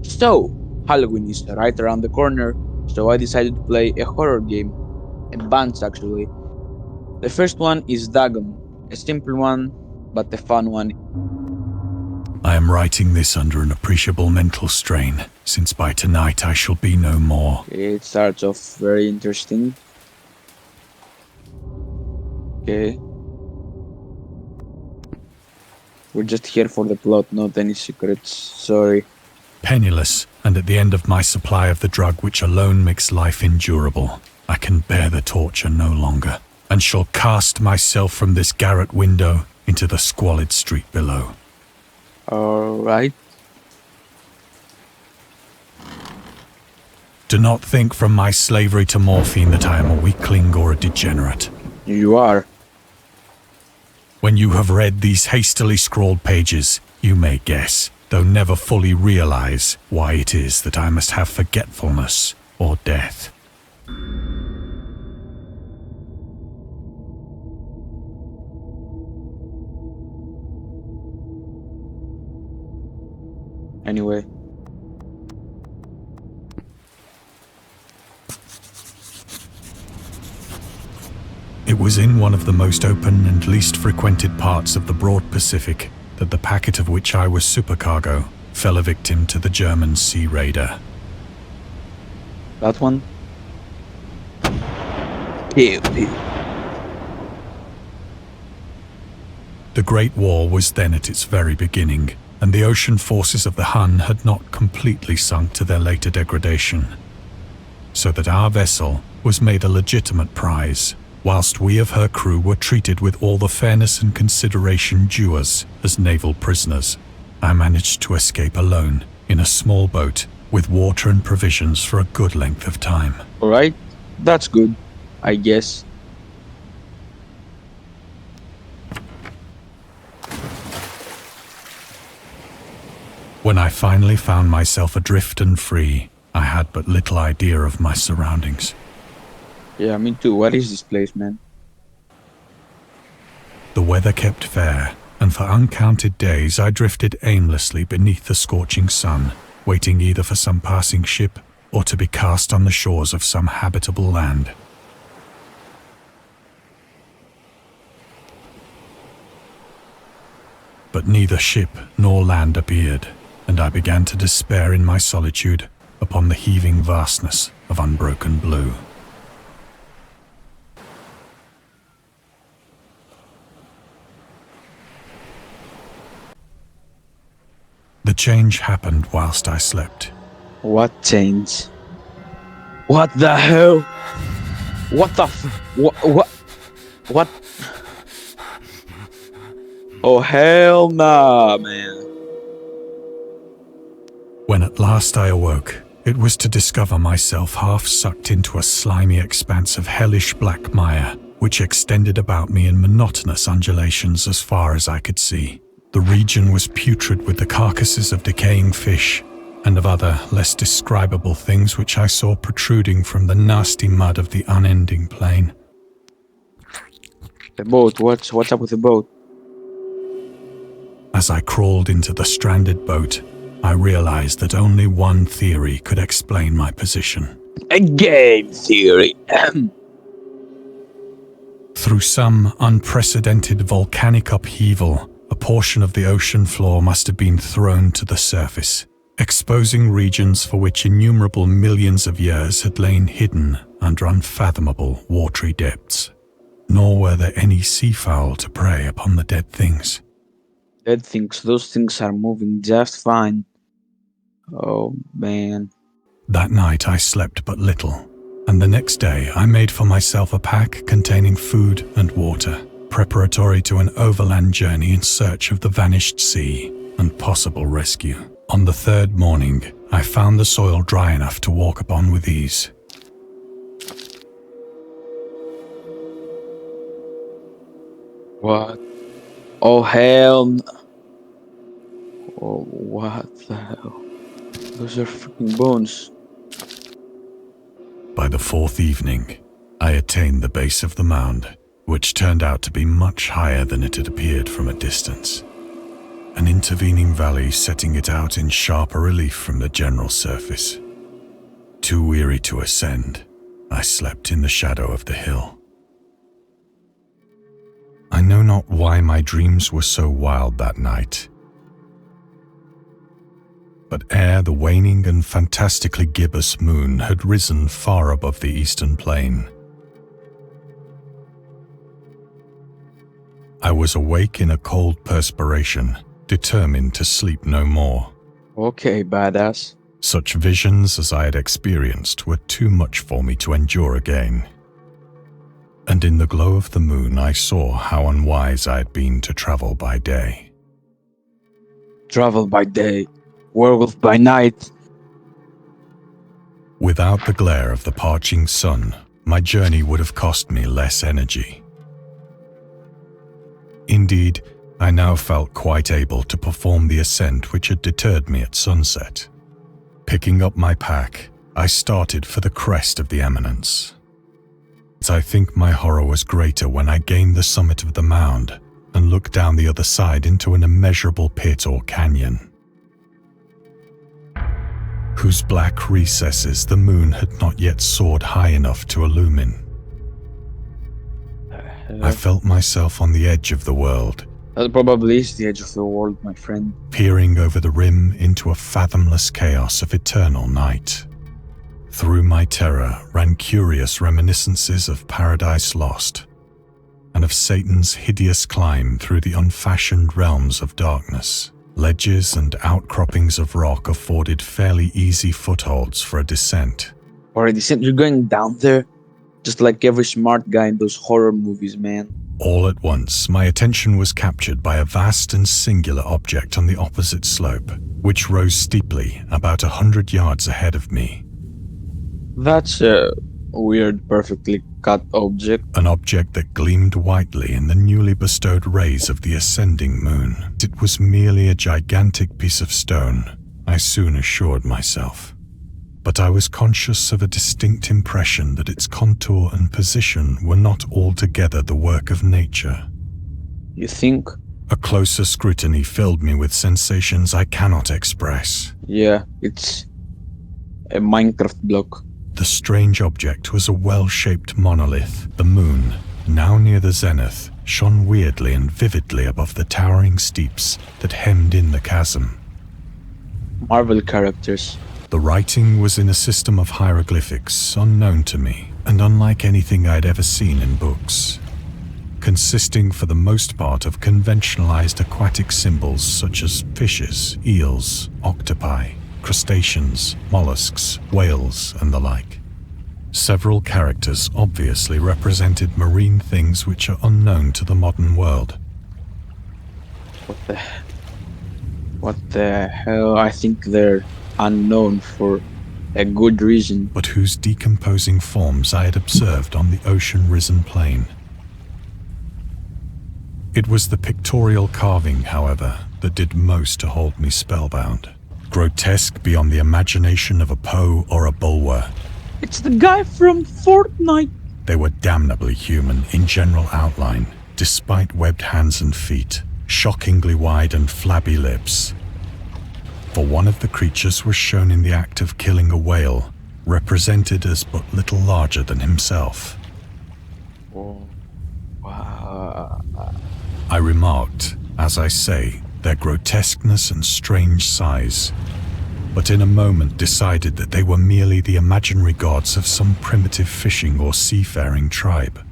So, Halloween is right around the corner, so I decided to play a horror game. A bunch actually. The first one is Dagon, a simple one, but a fun one. I am writing this under an appreciable mental strain, since by tonight I shall be no more. It starts off very interesting. Okay. We're just here for the plot, not any secrets. Sorry. Penniless, and at the end of my supply of the drug which alone makes life endurable, I can bear the torture no longer, and shall cast myself from this garret window into the squalid street below. Alright. Do not think from my slavery to morphine that I am a weakling or a degenerate. You are. When you have read these hastily scrawled pages, you may guess, though never fully realize, why it is that I must have forgetfulness or death. Anyway. It was in one of the most open and least frequented parts of the broad Pacific that the packet of which I was supercargo fell a victim to the German sea raider. That one? Pew, pew. The Great War was then at its very beginning, and the ocean forces of the Hun had not completely sunk to their later degradation, so that our vessel was made a legitimate prize, whilst we of her crew were treated with all the fairness and consideration due us as naval prisoners. I managed to escape alone, in a small boat, with water and provisions for a good length of time. Alright, that's good, I guess. When I finally found myself adrift and free, I had but little idea of my surroundings. Yeah, me too. What is this place, man? The weather kept fair, and for uncounted days I drifted aimlessly beneath the scorching sun, waiting either for some passing ship or to be cast on the shores of some habitable land. But neither ship nor land appeared, and I began to despair in my solitude upon the heaving vastness of unbroken blue. The change happened whilst I slept. What change? What the hell? What the What? Oh hell nah, man. When at last I awoke, it was to discover myself half sucked into a slimy expanse of hellish black mire, which extended about me in monotonous undulations as far as I could see. The region was putrid with the carcasses of decaying fish and of other, less describable things which I saw protruding from the nasty mud of the unending plain. The boat, what's up with the boat? As I crawled into the stranded boat, I realized that only one theory could explain my position. A game theory. Through some unprecedented volcanic upheaval, a portion of the ocean floor must have been thrown to the surface, exposing regions for which innumerable millions of years had lain hidden under unfathomable watery depths. Nor were there any seafowl to prey upon the dead things. Dead things, those things are moving just fine. Oh man. That night I slept but little, and the next day I made for myself a pack containing food and water, preparatory to an overland journey in search of the vanished sea and possible rescue. On the third morning, I found the soil dry enough to walk upon with ease. What? Oh hell. Oh, what the hell? Those are freaking bones. By the fourth evening, I attained the base of the mound, which turned out to be much higher than it had appeared from a distance. an intervening valley setting it out in sharper relief from the general surface. Too weary to ascend, I slept in the shadow of the hill. I know not why my dreams were so wild that night. But ere the waning and fantastically gibbous moon had risen far above the eastern plain, I was awake in a cold perspiration, determined to sleep no more. Okay, badass. Such visions as I had experienced were too much for me to endure again. And in the glow of the moon I saw how unwise I had been to travel by day. Travel by day, werewolf by night. Without the glare of the parching sun, my journey would have cost me less energy. Indeed, I now felt quite able to perform the ascent which had deterred me at sunset. Picking up my pack, I started for the crest of the eminence. I think my horror was greater when I gained the summit of the mound and looked down the other side into an immeasurable pit or canyon, whose black recesses the moon had not yet soared high enough to illumine. I felt myself on the edge of the world. That probably is the edge of the world, my friend. Peering over the rim into a fathomless chaos of eternal night. Through my terror ran curious reminiscences of Paradise Lost, and of Satan's hideous climb through the unfashioned realms of darkness. Ledges and outcroppings of rock afforded fairly easy footholds for a descent. Or a descent, you're going down there? Just like every smart guy in those horror movies, man. All at once, my attention was captured by a vast and singular object on the opposite slope, which rose steeply about 100 yards ahead of me. That's a weird, perfectly cut object. An object that gleamed whitely in the newly bestowed rays of the ascending moon. It was merely a gigantic piece of stone, I soon assured myself. But I was conscious of a distinct impression that its contour and position were not altogether the work of nature. You think? A closer scrutiny filled me with sensations I cannot express. Yeah, it's a Minecraft block. The strange object was a well-shaped monolith. The moon, now near the zenith, shone weirdly and vividly above the towering steeps that hemmed in the chasm. Marvel characters. The writing was in a system of hieroglyphics unknown to me, and unlike anything I'd ever seen in books, consisting for the most part of conventionalized aquatic symbols such as fishes, eels, octopi, crustaceans, mollusks, whales, and the like. Several characters obviously represented marine things which are unknown to the modern world. What the hell? I think they're unknown for a good reason. But whose decomposing forms I had observed on the ocean-risen plain. It was the pictorial carving, however, that did most to hold me spellbound. Grotesque beyond the imagination of a Poe or a Bulwer. It's the guy from Fortnite! They were damnably human in general outline, despite webbed hands and feet, shockingly wide and flabby lips. For one of the creatures was shown in the act of killing a whale, represented as but little larger than himself. Oh, wow. I remarked, as I say, their grotesqueness and strange size, but in a moment decided that they were merely the imaginary gods of some primitive fishing or seafaring tribe.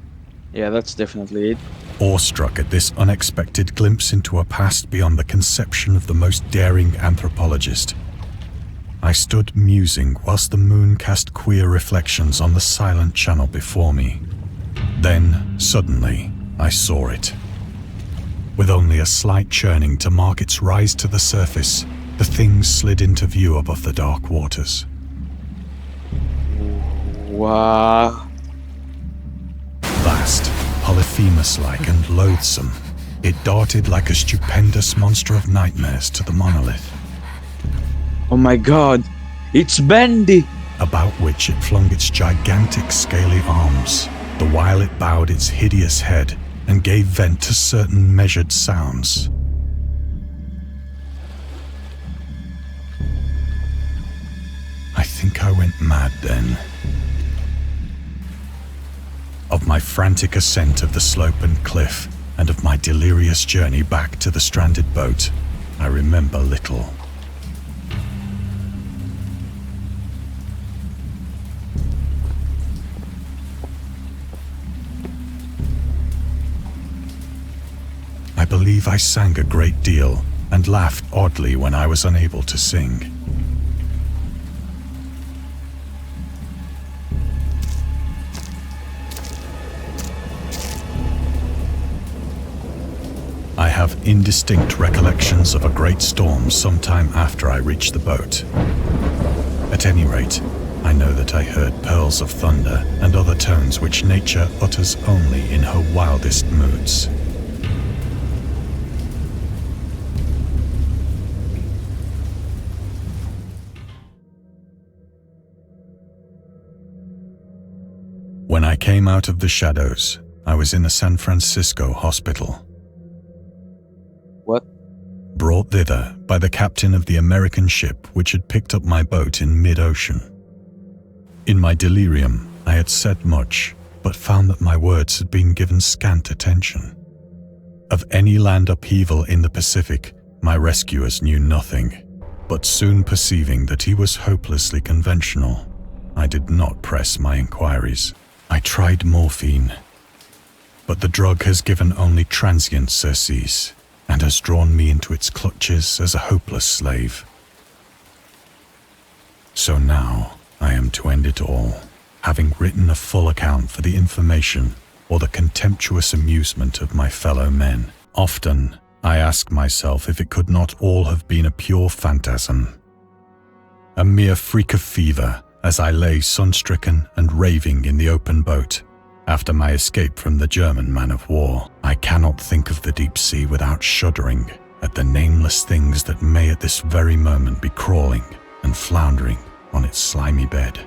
Yeah, that's definitely it. Awestruck at this unexpected glimpse into a past beyond the conception of the most daring anthropologist, I stood musing whilst the moon cast queer reflections on the silent channel before me. Then, suddenly, I saw it. With only a slight churning to mark its rise to the surface, the thing slid into view above the dark waters. Wow. Vast, Polyphemus-like and loathsome, it darted like a stupendous monster of nightmares to the monolith. Oh my god, it's Bendy! About which it flung its gigantic scaly arms, the while it bowed its hideous head and gave vent to certain measured sounds. I went mad then. Of my frantic ascent of the slope and cliff, and of my delirious journey back to the stranded boat, I remember little. I believe I sang a great deal and laughed oddly when I was unable to sing. I have indistinct recollections of a great storm sometime after I reached the boat. At any rate, I know that I heard pearls of thunder and other tones which nature utters only in her wildest moods. When I came out of the shadows, I was in a San Francisco hospital. What? Brought thither by the captain of the American ship which had picked up my boat in mid-ocean. In my delirium, I had said much, but found that my words had been given scant attention. Of any land upheaval in the Pacific, my rescuers knew nothing, but soon perceiving that he was hopelessly conventional, I did not press my inquiries. I tried morphine, but the drug has given only transient surcease, and has drawn me into its clutches as a hopeless slave. So now I am to end it all, having written a full account for the information or the contemptuous amusement of my fellow men. Often I ask myself if it could not all have been a pure phantasm, a mere freak of fever, as I lay sun-stricken and raving in the open boat. After my escape from the German man-of-war, I cannot think of the deep sea without shuddering at the nameless things that may at this very moment be crawling and floundering on its slimy bed,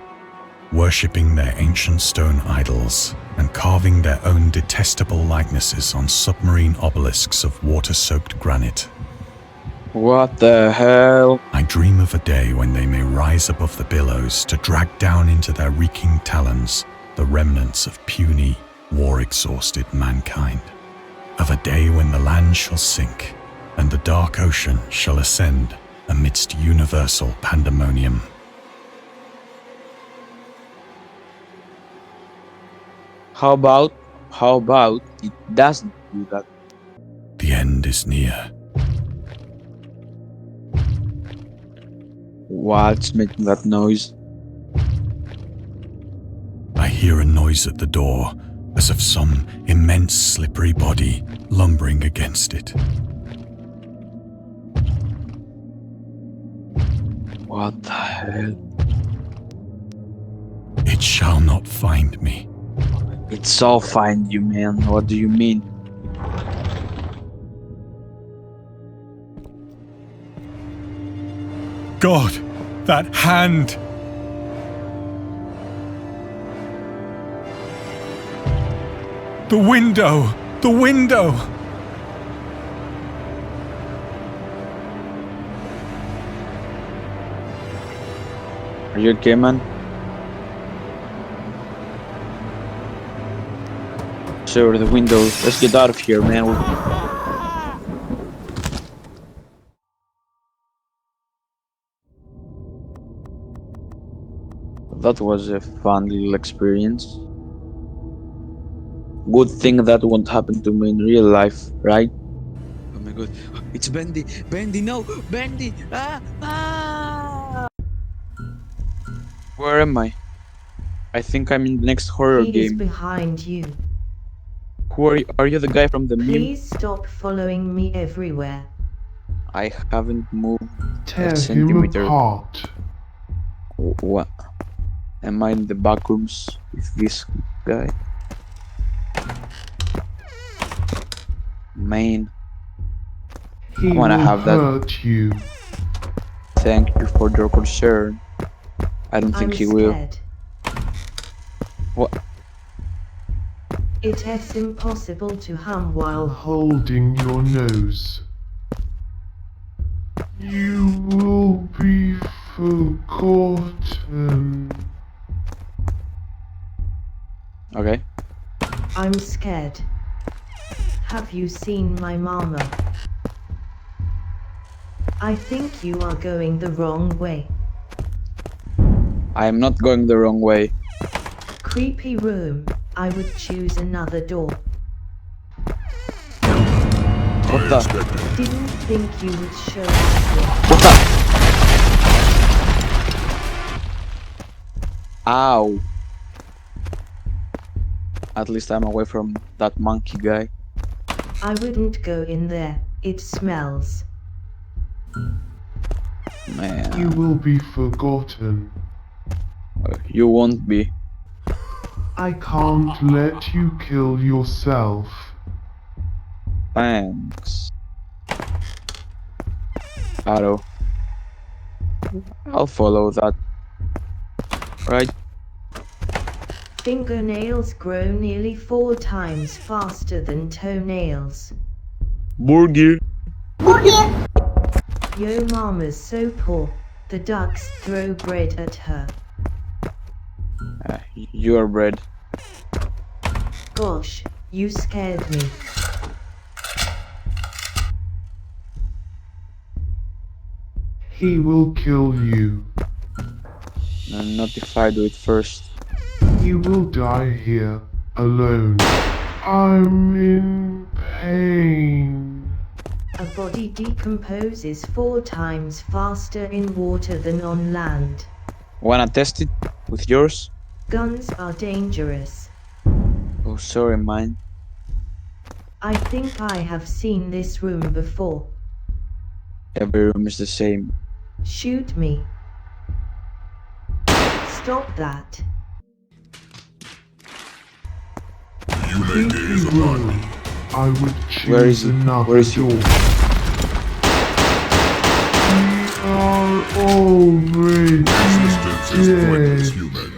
worshipping their ancient stone idols and carving their own detestable likenesses on submarine obelisks of water-soaked granite. What the hell? I dream of a day when they may rise above the billows to drag down into their reeking talons the remnants of puny, war-exhausted mankind. Of a day when the land shall sink, and the dark ocean shall ascend amidst universal pandemonium. How about it doesn't do that? The end is near. What's making that noise? I hear a noise at the door, as of some immense slippery body lumbering against it. What the hell? It shall not find me. It's all find you, man. What do you mean? God, that hand! The window! The window! Are you okay, man? Sure, the window. Let's get out of here, man. That was a fun little experience. Good thing that won't happen to me in real life, right? Oh my god, it's Bendy! Bendy, no! Bendy! Ah! Where am I? I think I'm in the next horror He is game. behind you. Who are you? Are you the guy from the meme? Please stop following me everywhere. I haven't moved Tear a him centimeter. apart. What? Am I in the back rooms with this guy? Man, He wanna will have that. hurt you. thank you for your concern. I don't think I'm he will. scared. What? It is impossible to hum while Holding your nose. You will be forgotten. Okay. I'm scared. Have you seen my mama? I think you are going the wrong way. I am not going the wrong way. Creepy room. I would choose another door. What the? Didn't think you would show up here. What the? Ow. At least I'm away from that monkey guy. I wouldn't go in there. It smells. Man, You will be forgotten. you won't be. I can't let you kill yourself. Thanks. Arrow. I'll follow that. Right? Fingernails grow nearly 4 times faster than toenails. Burger. Yo mama's so poor, the ducks throw bread at her. Your bread. Gosh, you scared me. He will kill you. Not if I do it first. You will die here, alone. I'm in pain. A body decomposes 4 times faster in water than on land. Wanna test it with yours? Guns are dangerous. Oh, sorry, mine. I think I have seen this room before. Every room is the same. Shoot me. Stop that. Think you will. I would choose Where is he? another Where is he? door. We are already Resistance is pointless, dead. human.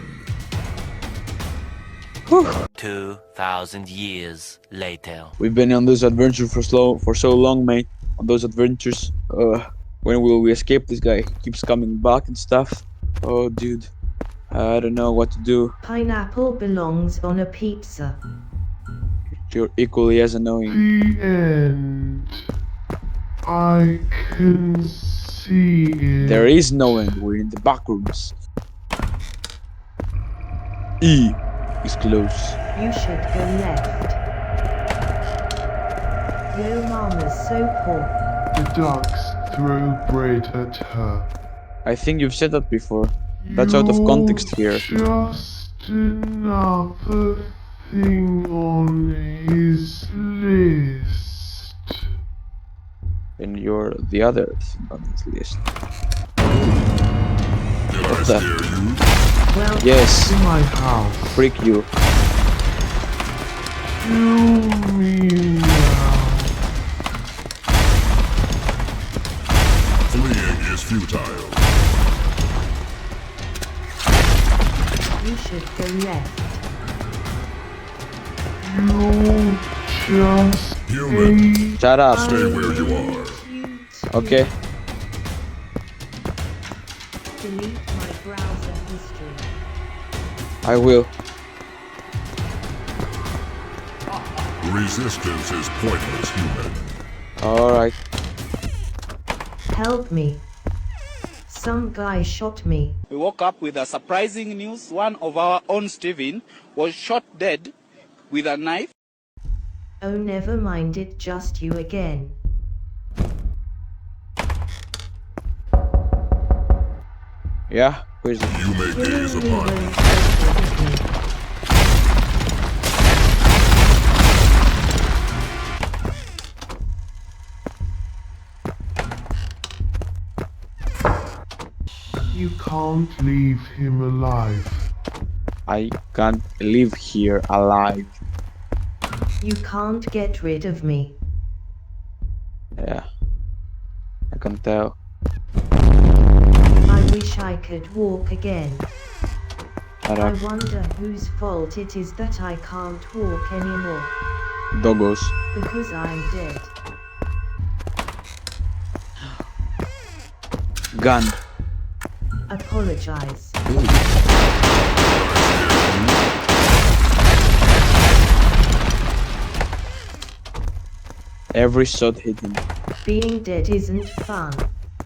2,000 years later. We've been on this adventure for so long, mate. On those adventures. When will we escape this guy? He keeps coming back and stuff. Oh, dude. I don't know what to do. Pineapple belongs on a pizza. You're equally as annoying. The end. I can see it. There is no end. We're in the back rooms. E is close. You should go left. Yo mama's so poor. The ducks throw bread at her. I think you've said that before. That's out of context here. Just another thing on his list. And you're the other thing on this list. Did I the- scare you? Well, Yes, To my house. freak you. Kill me now. Fleeing is futile. you should go left. You're just Human. a Shut up. Stay where you are. Okay. Delete my browser history. I will. Resistance is pointless, human. Alright. Help me. Some guy shot me. We woke up with a surprising news. One of our own, Steven, was shot dead with a knife. Oh, never mind, it just you again. Yeah? Who is it? You may gaze Killing me upon me. won't help me. You can't leave him alive. I can't live here alive. You can't get rid of me. Yeah. I can tell. I wish I could walk again. Shut I up. wonder whose fault it is that I can't walk anymore. Doggos. Because I'm dead. Gun. Apologize. Every shot hit him. Being dead isn't fun.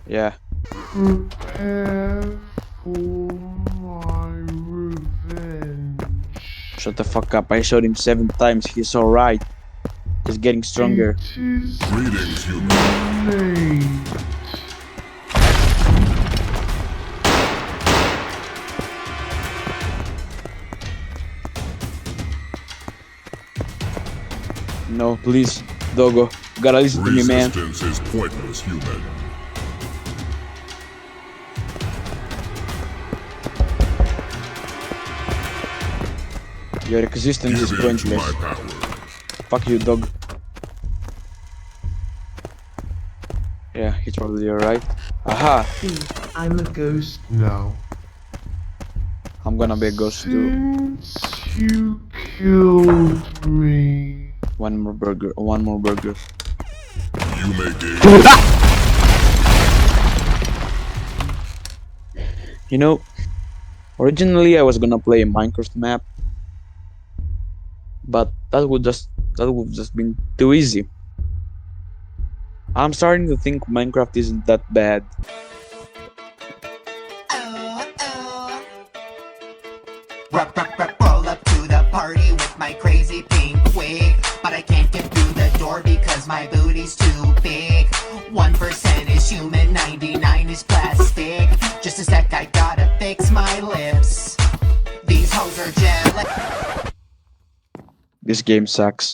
Yeah. Prepare for my revenge. Shut the fuck up. I shot him 7 times. He's alright. He's getting stronger. It is Greetings, human. late. No, please, Dogo. You gotta listen to me, man. Resistance is pointless, human. Your existence is Give in to pointless. my power. Fuck you, dog. Yeah, he's probably alright. Aha! I'm a Ghost now. I'm gonna be a ghost too. Since you killed me. One more burger. One more burger. You may gain. You know, originally I was gonna play a Minecraft map, but that would just been too easy. I'm starting to think Minecraft isn't that bad. Roll up to the party with my crazy pink wig, but I can't get through the door because my booty's too big. 1% is human, 99 is plastic. Just a sec, I gotta fix my lips. These hoes are jealous. This game sucks.